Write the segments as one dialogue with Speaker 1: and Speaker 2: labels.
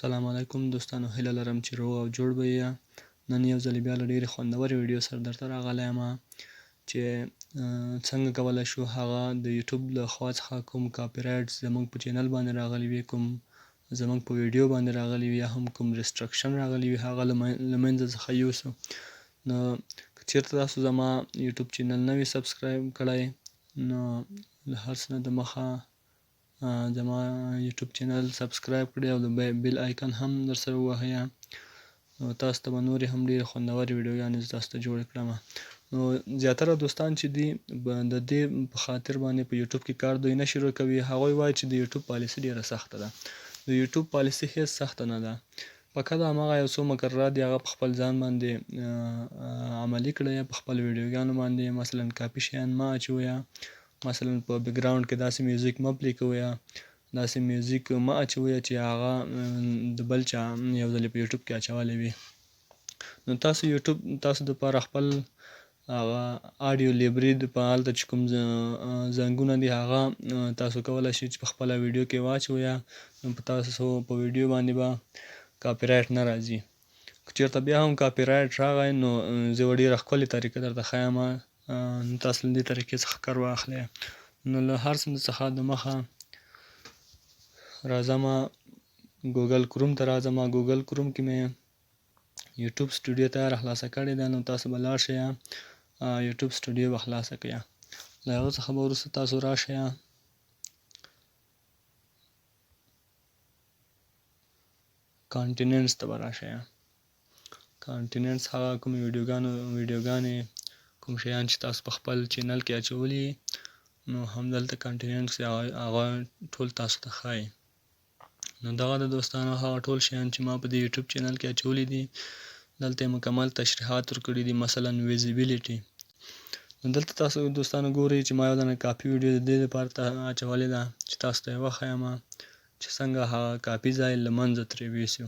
Speaker 1: سلام علیکم دوستانو، هیله لرم چې روغ او جوړ به یې. نن یو ځل بیا له ډېرې خوندورې ویډیو سره درته راغلی یم چې څنګه کولی شو هغه د یوټیوب له خوا څخه کوم کاپي رایټ زموږ په چینل باندې راغلي وي، کوم زموږ په ویډیو باندې راغلي وي، یا هم کوم ریسټرکشن راغلي وي، هغه له منځه څخه یوسو. نو که چېرته تاسو زما یوټیوب چینل نه وي سبسکرایب کړی، نو له هر څه نه دمخه زما یوټیوب چینل سبسکرایب کړئ او د بیل آیکن هم در سره ووهئ، نو تاسو ته به نورې هم ډېرې خوندورې ویډیوګانې زه تاسو ته جوړې کړم. نو زیاتره دوستان چې دي د دې په خاطر باندې په یوټیوب کې کار دوی نه شروع کوي. هغوی وایي چې د یوټیوب پالیسي ډېره سخته ده. د یوټیوب پالیسي هېڅ سخته نه ده، فقط هماغه یو څو مقررات دي، هغه په خپل ځان باندې عملي کړئ په خپل ویډیوګانو باندې. مثلا کاپي شیان مه اچوئ، مثلا په بیکګراوند کې داسې میوزیک مه پلی کوئ، داسې میوزیک مه اچوئ چې هغه د بل چا یو ځلې په یوټیوب کې اچولی وي. نو تاسو دپاره خپل هغه آډیو لیبري په هلته چې کوم زنګونه دي هغه تاسو کولی شئ چې په خپله ویډیو کې واچوئ، نو په تاسو په ویډیو باندې به کاپي رایټ نه راځي. که چېرته بیا هم کاپي رایټ راغی نو زه یوه ډېره ښکلې طریقه درته ښیم، نو تاسو له دې طریقې څخه کار واخلئ. نو له هر څه څخه دمخه راځم ګوګل کروم ته راځم. ګوګل کروم کې مې یوټیوب سټوډیو تیاره خلاصه کړې ده، نو تاسو به لاړ شئ یوټیوب سټوډیو به خلاصه کړئ. له هغه څخه به وروسته تاسو راشئ کانټیننټس ته به راشئ. کانټیننټس هغه کومې ویډیوګانې کوم شیان چې تاسو په خپل چینل کې اچولي، نو همدلته کانټیننټس هغه ټول تاسو ته ښایي. نو دغه د دوستانو هغه ټول شیان چې ما په دې یوټیوب چینل کې اچولي دي، دلته یې مکمل تشریحات ورکړي دي. مثلا ویزیبیلیټي، نو دلته تاسو دوستانو ګورئ چې ما یو دانه کاپي ویډیو د دې لپاره اچولې ده چې تاسو ته یې وښیم چې څنګه هغه کاپي ځای له منځه ترې ویوسو.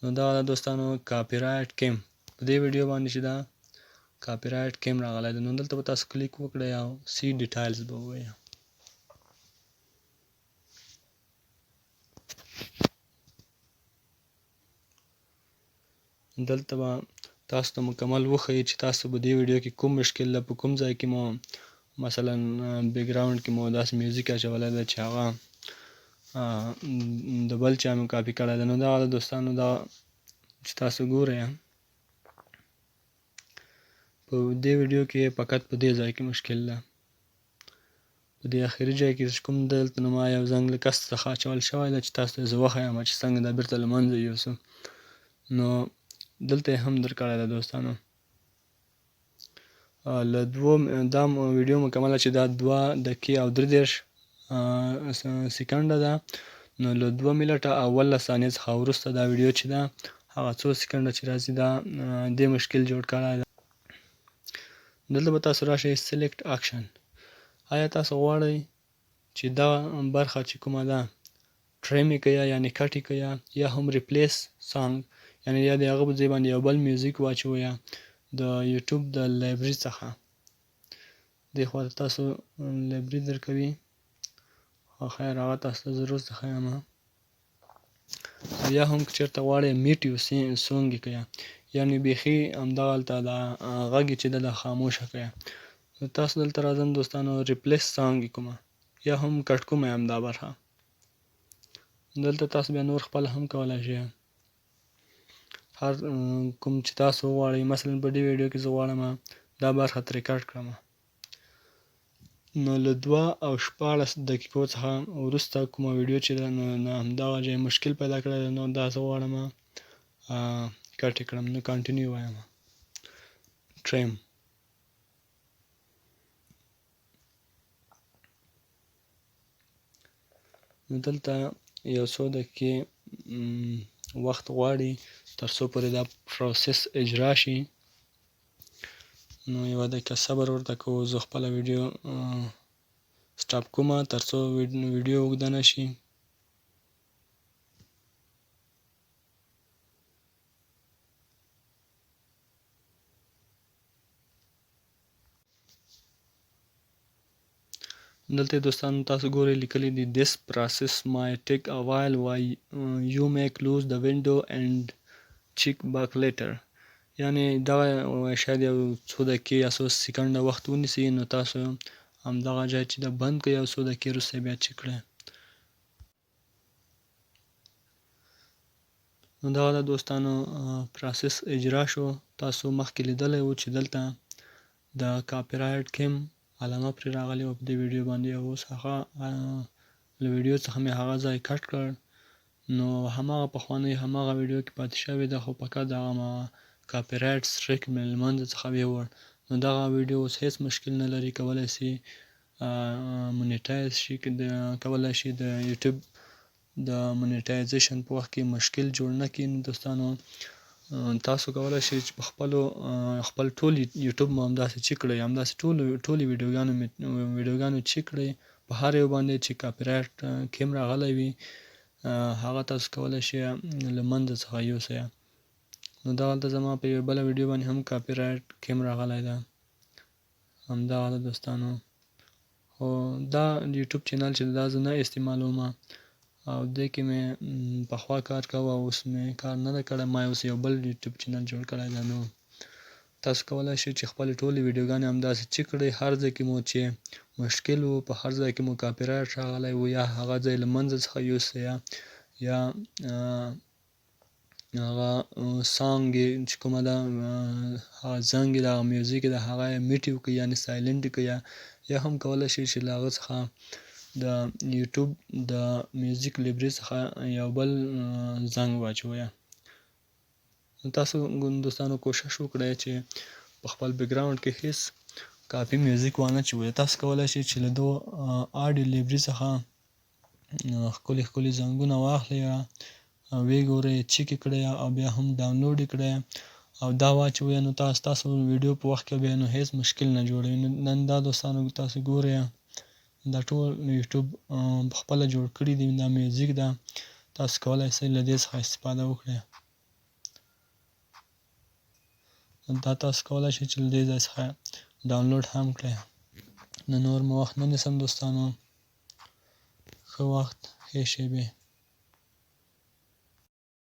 Speaker 1: نو دا دوستانو کاپي رایټ کیم په دې ویډیو باندې چې دا کاپي رایټ کیم راغلی دی، نو دلته به تاسو کلیک وکړئ او سی ډیټیلز به ووایئ. دلته به تاسو ته مکمل وښیي چې تاسو په دې ویډیو کې کوم مشکل ده، په کوم ځای کې مو مثلا بیکګراوند کې مو داسې میوزیک اچولی ده چې هغه د بل چا مو کاپي کړی ده. نو دغه د دوستانو دا چې تاسو ګورئ په دې ویډیو کې فقط په دې ځای کې مشکل ده، په دې اخري ځای کې چې کوم دلته نو ما یو زنګ له قصد څخه اچول شوی ده چې تاسو ته یې زه وښیم چې څنګه دا بېرته له منځه یوسو. نو دلته یې هم درکړی ده دوستانو. له دا ویډیو مکمله چې دا 2 دقیقې او 33 سکنډه ده، نو له 2 منټه او 18 ثانیې څخه وروسته دا ویډیو چې ده هغه څو سکنډه چې راځي دا دې مشکل جوړ کړی ده. دلته به تاسو راشئ سلیکټ اکشن. آیا تاسو غواړئ چې دا برخه چې کومه ده ټریم یې کړئ، یعنې کټ یې کړئ، یا هم ریپلیس سانګ، یعنې یا د هغه په ځای باندې یو بل میوزیک واچوئ د یوټیوب د لایبرري څخه. دې خوا ته تاسو لایبرري درکوي، خو خیر هغه تاسو ته زه وروسته ښیم. یا هم که چېرته غواړئ میوټ یو سونګ یې کړئ، یعنې بیخي همدغلته دا غږ یې چې ده دا خاموشه کړئ. نو تاسو دلته راځم دوستانو ریپلیس سانګ یې کومه یا هم کټ کومه یم دا برخه. دلته تاسو بیا نور خپله هم کولی شئ هر کوم چې تاسو وغواړئ. مثلا په دې ویډیو کې زه غواړم دا برخه ترې کټ کړم، نو له 2 او 14 دقیقو څخه وروسته کومه ویډیو چې ده نو همدغه ځای مشکل پیدا کړی ده، نو دا زه غواړم کټ یې کړم. نو کانټینیو وایم ټریم. نو دلته یو څو دقیقې وخت غواړي تر څو پورې دا پروسس اجرا شي. نو یوه دقیقه صبر ورته کوو. زه خپله ویډیو سټاپ کومه تر څو ویډیو اوږده نه شي. دلته دوستانو تاسو ګورئ لیکلي دي this process might take a while you may close the window and check back later. یعنی دغه شاید یو څو دقیقې یا څو سکنډه وخت ونیسي، نو تاسو همدغه ځای چې د بند کړئ او څو دقیقې وروسته بیا چک کړئ. نو دغه د دوستانو پروسس اجرا شو. تاسو مخکې لیدلی و چې دلته د کاپي رایټ کیم علامه پرې راغلې وه په دې ویډیو باندې، او اوس هغه له ویډیو څخه مې هغه ځای کټ کړ، نو هماغه پخوانی هماغه ویډیو کې پاتې شوې ده، خو فقط دغه کاپي رایټ سټریک مې له منځه څخه ویوړ. نو دغه ویډیو اوس هیڅ مشکل نه لري، کولی شي مونیټایز شي، کولی شي د یوټیوب د مونیټایزیشن په وخت کې مشکل جوړ نه کړي. نو دوستانو تاسو کولی شئ چې په خپل ټول یوټیوب مو همداسې چک کړئ، همداسې ټولې ویډیوګانې چک کړئ په هر یو باندې چې کاپي رایټ کیم راغلی وي، هغه تاسو کولی شئ له منځه څخه یوسئ. نو دغلته زما په یوه بله ویډیو باندې هم کاپي رایټ کیم راغلی ده، همدغه ده دوستانو. خو دا یوټیوب چینل چې دا زه نه استعمالوم، او دې کې مې پخوا کار کوه او اوس مې کار نه ده کړی، ما اوس یو بل یوټیوب چینل جوړ کړی ده. نو تاسو کولی شئ چې خپلې ټولې ویډیوګانې همداسې چک کړئ، هر ځای کې مو چې مشکل و، په هر ځای کې مو کاپي رایټ راغلی و، یا هغه ځای له منځه څخه یوسئ، یا هغه سانګ یې چې کومه ده، هغه زنګ یې د هغه میوزیک یې ده، هغه یې میوټ یې کړئ، یعنې سایلنټ یې کړئ، یا هم کولی شئ چې له هغه څخه د یوټیوب د میوزیک لیبرې څخه یو بل زنګ واچوئ. تاسو دوستانو کوشش وکړئ چې په خپل بیکګراوند کې هیڅ کاپي میوزیک وانه اچوئ. تاسو کولی شئ چې له دغو آډیو لیبرې څخه ښکلي ښکلي زنګونه واخلئ، ویې ګورئ، چک یې کړئ، او بیا هم ډاونلوډ یې کړئ او دا واچوئ. نو تاسو ویډیو په وخت کې بیا نو هیڅ مشکل نه جوړوي. نن دا دوستانو تاسو ګورئ، دا ټول یوټیوب په خپله جوړ کړي دي، دا میوزیک ده، تاسو کولی شئ له دې څخه استفاده وکړئ. دا تاسو کولی شئ چې له دې ځای څخه ډاونلوډ هم کړئ. نو نور مو وخت نه نیسم دوستانو، ښه وخت، ښې شیبې.